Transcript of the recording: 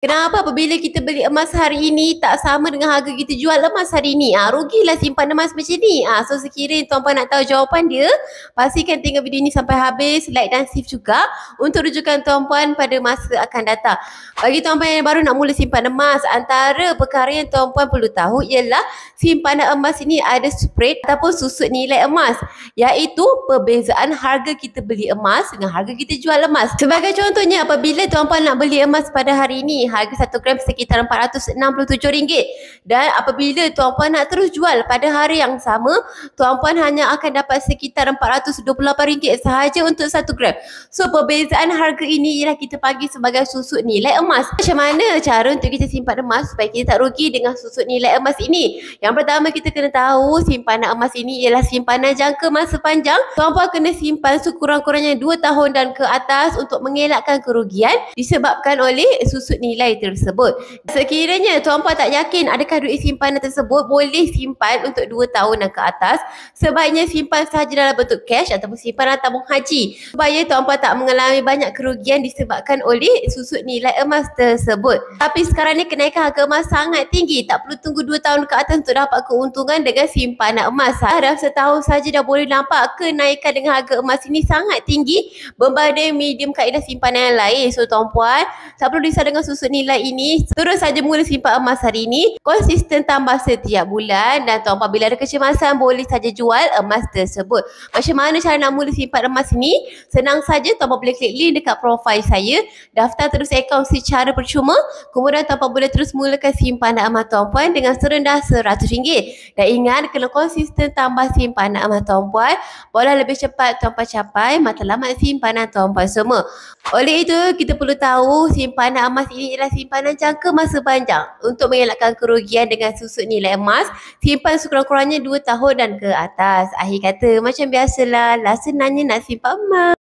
Kenapa apabila kita beli emas hari ini tak sama dengan harga kita jual emas hari ini? Rugilah simpan emas macam ni. So sekiranya tuan-puan nak tahu jawapan dia, pastikan tengok video ni sampai habis, like dan save juga untuk rujukan tuan-puan pada masa akan datang. Bagi tuan-puan yang baru nak mula simpan emas, antara perkara yang tuan-puan perlu tahu ialah simpanan emas ini ada spread ataupun susut nilai emas, iaitu perbezaan harga kita beli emas dengan harga kita jual emas. Sebagai contohnya, apabila tuan-puan nak beli emas pada hari ini, harga 1 gram sekitar RM467, dan apabila tuan-puan nak terus jual pada hari yang sama, tuan-puan hanya akan dapat sekitar RM428 sahaja untuk 1 gram. So perbezaan harga ini ialah kita panggil sebagai susut nilai emas. Macam mana cara untuk kita simpan emas supaya kita tak rugi dengan susut nilai emas ini? Yang pertama, kita kena tahu simpanan emas ini ialah simpanan jangka masa panjang. Tuan-puan kena simpan sekurang-kurangnya 2 tahun dan ke atas untuk mengelakkan kerugian disebabkan oleh susut nilai tersebut. Sekiranya tuan-puan tak yakin adakah duit simpanan tersebut boleh simpan untuk 2 tahun dan ke atas, sebaiknya simpan sahaja dalam bentuk cash ataupun simpanan tabung haji supaya tuan-puan tak mengalami banyak kerugian disebabkan oleh susut nilai emas tersebut. Tapi sekarang ni kenaikan harga emas sangat tinggi, tak perlu tunggu 2 tahun ke atas untuk dapat keuntungan dengan simpanan emas. Dalam setahun saja dah boleh nampak kenaikan dengan harga emas ini sangat tinggi berbanding medium kaedah simpanan yang lain. So tuan-puan tak perlu risau dengan susut nilai ini, terus saja mula simpan emas hari ini, konsisten tambah setiap bulan, dan tuan-puan bila ada kecemasan boleh saja jual emas tersebut. Macam mana cara nak mula simpan emas ini? Senang saja, tuan-puan boleh klik link dekat profil saya, daftar terus akaun secara percuma, kemudian tuan-puan boleh terus mulakan simpanan emas tuan-puan dengan serendah RM100. Dan ingat, kena konsisten tambah simpanan emas tuan-puan, boleh lebih cepat tuan-puan capai matlamat simpanan tuan-puan semua. Oleh itu, kita perlu tahu simpanan emas ini ialah simpanan jangka masa panjang. Untuk mengelakkan kerugian dengan susut nilai emas, simpan sekurang-kurangnya 2 tahun dan ke atas. Akhir kata, macam biasalah, lah senangnya nak simpan emas.